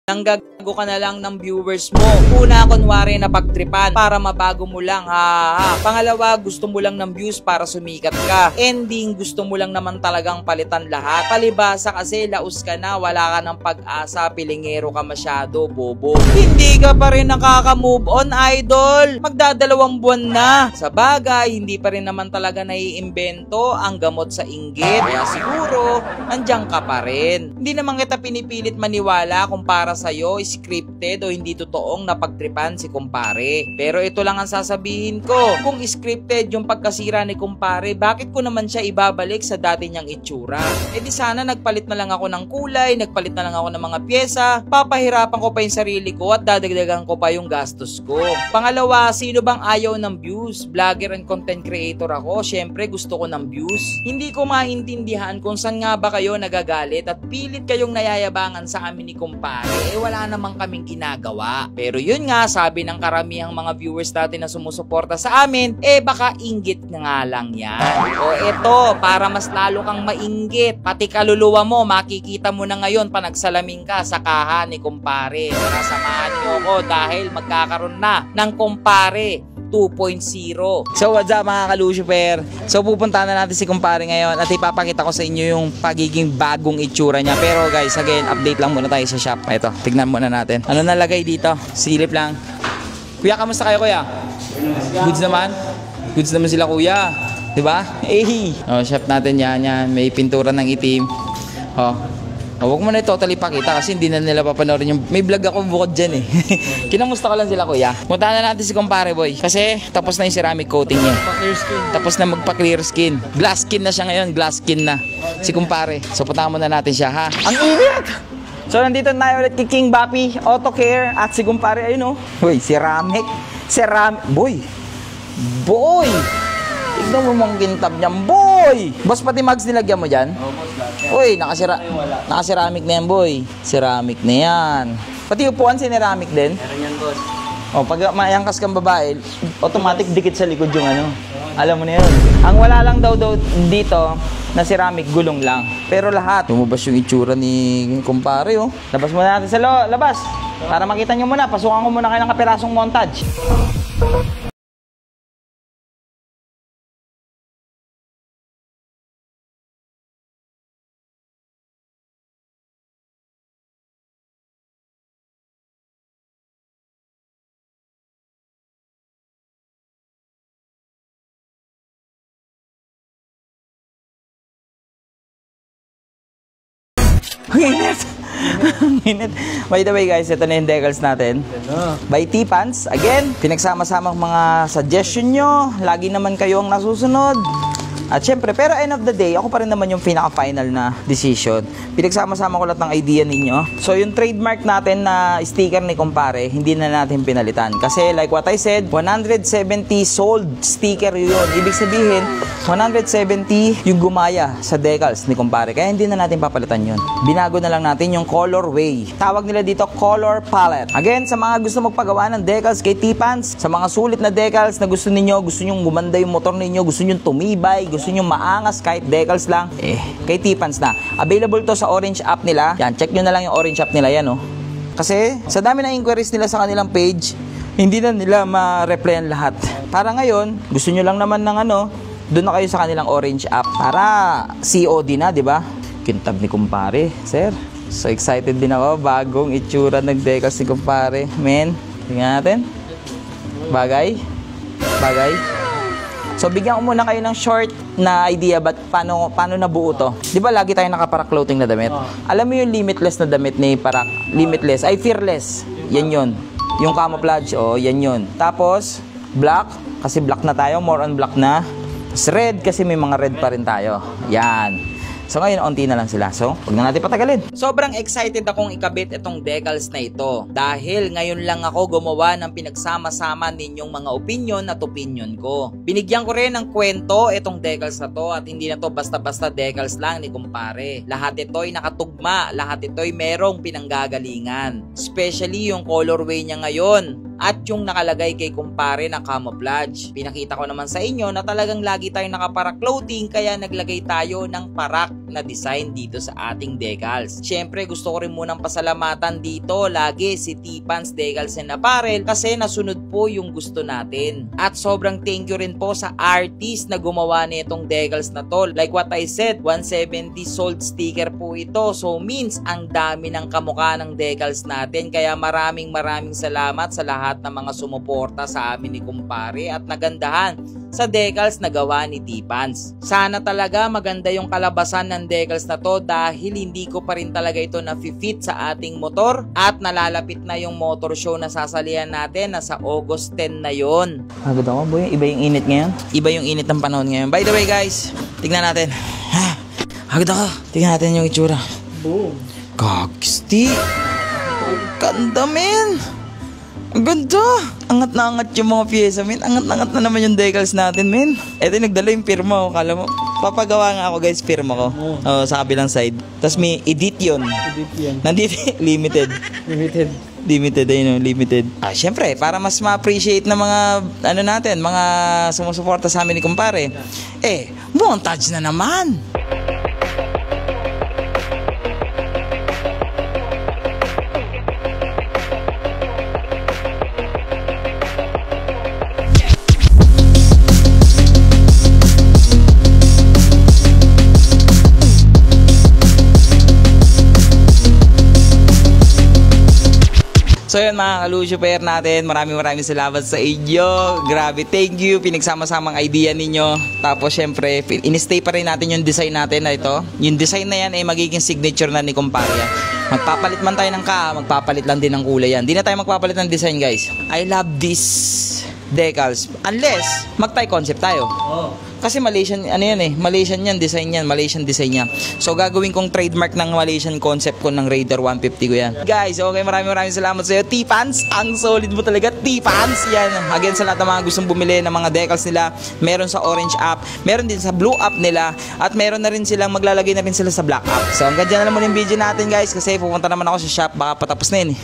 Nanggago ka na lang ng viewers mo. Una, kunwari na pagtripan para mabago mo lang, ha. Pangalawa, gusto mo lang ng views para sumikat ka. Ending, gusto mo lang naman talagang palitan lahat. Palibasa kasi laos ka na, wala ka ng pag-asa, pilingero ka masyado, bobo. Hindi ka pa rin nakaka-move on, idol. Magdadalawang buwan na. Sa bagay, hindi pa rin naman talaga naiimbento ang gamot sa inggit. Kaya siguro, nandiyan ka pa rin. Hindi naman kita pinipilit maniwala kung para sa'yo scripted o hindi totoong napagtripan si kumpare. Pero ito lang ang sasabihin ko. Kung scripted yung pagkasira ni kumpare, bakit ko naman siya ibabalik sa dati niyang itsura? E di sana nagpalit na lang ako ng kulay, nagpalit na lang ako ng mga pyesa, papahirapan ko pa yung sarili ko at dadagdagan ko pa yung gastos ko. Pangalawa, sino bang ayaw ng views? Vlogger and content creator ako, syempre gusto ko ng views. Hindi ko maintindihan kung saan nga ba kayo nagagalit at pilit kayong nayayabangan sa amin ni kumpare. Wala namang kaming ginagawa. Pero yun nga, sabi ng karamihang mga viewers natin na sumusuporta sa amin, baka inggit nga lang yan. O eto, para mas lalo kang mainggit, pati kaluluwa mo, makikita mo na ngayon pa nagsalamin ka sa kaha ni kumpare. Samahan niyo ako dahil magkakaroon na ng kumpare 2.0. So what's up mga ka-Lucifer? So pupuntahan na natin si kumpare ngayon at ipapakita ko sa inyo yung pagiging bagong itsura niya. Pero guys, again, update lang muna tayo sa shop. Ito, tignan muna natin. Ano nalagay dito? Silip lang. Kuya, kamusta kayo kuya? Goods naman? Goods naman sila kuya. Diba? Oh, shop natin yan. May pintura ng itim. Huwag mo na totally pakita kasi hindi na nila papanoorin yung... May vlog ako bukod dyan eh. Kinamusta ko lang sila kuya. Puntahan na natin si kumpare boy. Kasi tapos na yung ceramic coating niya. Tapos na magpa-clear skin. Glass skin na siya ngayon. Glass skin na si kumpare. So puntahan muna natin siya ha. Ang init! So nandito tayo ulit kay King Bappy Auto Care at si kumpare ayun oh. Uy, ceramic. Boy! Tignan mo mong kintab niyan, boy! Boss, pati mags nilagyan mo dyan? Oo, boss, lahat. Uy, naka-ceramic na yan, boy. Ceramic na yan. Pati upuan, ceramic din? Meron yan, boss. O, pag mayangkas kang babae, automatic dikit sa likod yung ano. Alam mo na yun. Ang wala lang daw dito, na ceramic, gulong lang. Pero lahat. Lumabas yung itsura ni kumpare, oh. Labas muna natin sa labas. Para makita nyo muna, pasukan ko muna kayo ng kapirasong montage. Ang init. By the way guys, ito na yung decals natin. By T-Pants. Again, pinagsama-samang mga suggestion nyo. Lagi naman kayo ang nasusunod. At syempre, pero end of the day, ako pa rin naman yung pinaka-final na decision. Pinagsama-sama ko lahat ng idea ninyo. So yung trademark natin na sticker ni kumpare, hindi na natin pinalitan. Kasi like what I said, 170 sold sticker yun. Ibig sabihin, 170 yung gumaya sa decals ni kumpare. Kaya hindi na natin papalitan yun. Binago na lang natin yung colorway. Tawag nila dito color palette. Again, sa mga gusto magpagawa ng decals kay T-Pants, sa mga sulit na decals na gusto nyo gumanda yung motor ninyo, gusto nyo tumibay, gusto nyo maangas kahit decals lang, kay T-Pants na. Available to sa orange app nila. Yan, check nyo na lang yung orange app nila yan, oh. Kasi sa dami na inquiries nila sa kanilang page, hindi na nila ma-replyan lahat. Para ngayon, gusto nyo lang naman ng ano, doon na kayo sa kanilang orange app para COD na, di ba? Kintab ni kumpare, sir. So excited din ako, bagong itsura ng decals ni kumpare. Men, tingnan natin. Bagay. So bigyan ko muna kayo ng short na idea paano nabuo to. 'Di ba lagi tayong naka-Parak clothing na damit? Alam mo yung limitless na damit ni Parak? Limitless, ay fearless. Yan 'yon. Yung camouflage, yan 'yon. Tapos black, kasi black na tayo, more on black na. Tapos red, kasi may mga red pa rin tayo. Yan. So ngayon, onti na lang sila. So, huwag na natin patagalin. Sobrang excited akong ikabit itong decals na ito. Dahil ngayon lang ako gumawa ng pinagsama-sama ninyong mga opinion at opinion ko. Binigyan ko rin ng kwento itong decals na to. At hindi na to basta-basta decals lang ni kumpare. Lahat ito'y nakatugma. Lahat ito'y merong pinanggagalingan. Especially yung colorway niya ngayon. At yung nakalagay kay kumpare na camouflage. Pinakita ko naman sa inyo na talagang lagi tayong naka-Parak clothing, kaya naglagay tayo ng Parak na design dito sa ating decals. Syempre gusto ko rin munang pasalamatan dito lagi si T-Pans Decals and Apparel kasi nasunod po yung gusto natin. At sobrang thank you rin po sa artist na gumawa nitong decals na to. Like what I said, 170 sold sticker po ito. So means ang dami ng kamukha ng decals natin. Kaya maraming salamat sa lahat ng mga sumuporta sa amin ni kumpare at nagandahan sa decals na gawa ni T-Pans. Sana talaga maganda yung kalabasan ng decals na to dahil hindi ko pa rin talaga ito na-fit sa ating motor at nalalapit na yung motor show na sasalihan natin na sa August 10 na yon. Agad ako boy, iba yung init ngayon. Iba yung init ng panahon ngayon. By the way guys, tignan natin. Agad ako, tignan natin yung itsura. Boom. Kagsti. Ganda men. Ang ganda. Angat na angat yung mga pyesa men. Angat na naman yung decals natin men. Eto nagdala yung firma ko. Kala mo, papagawa nga ako guys firma ko. Sa kabilang side. Tapos may edit yun. Nandito limited. Limited ayun, limited. Syempre, para mas ma-appreciate ng mga ano natin, mga sumusuporta sa amin ni kumpare. Montage na naman. So yun mga ka-Lucifer natin, maraming salamat sa inyo. Grabe, thank you, pinagsama-samang idea ninyo. Tapos syempre, in-stay pa rin natin yung design natin na ito. Yung design na yan ay magiging signature na ni kumpare. Magpapalit man tayo ng magpapalit lang din ng kulay yan. Di na tayo magpapalit ng design guys. I love this decals. Unless, mag-tie concept tayo. Kasi Malaysian, Malaysian yan, design yan, Malaysian design niya. So gagawin kong trademark ng Malaysian concept ko ng Raider 150 ko yan. Guys, okay, maraming salamat sa iyo. T-Pans, ang solid mo talaga, T-Pans. Yan, again sa lahat ng mga gustong bumili ng mga decals nila, meron sa orange app, meron din sa blue app nila, at meron na rin silang, maglalagay na rin sila sa black app. So hanggang dyan na lang muna yung video natin guys, kasi pupunta naman ako sa shop, baka patapos na yun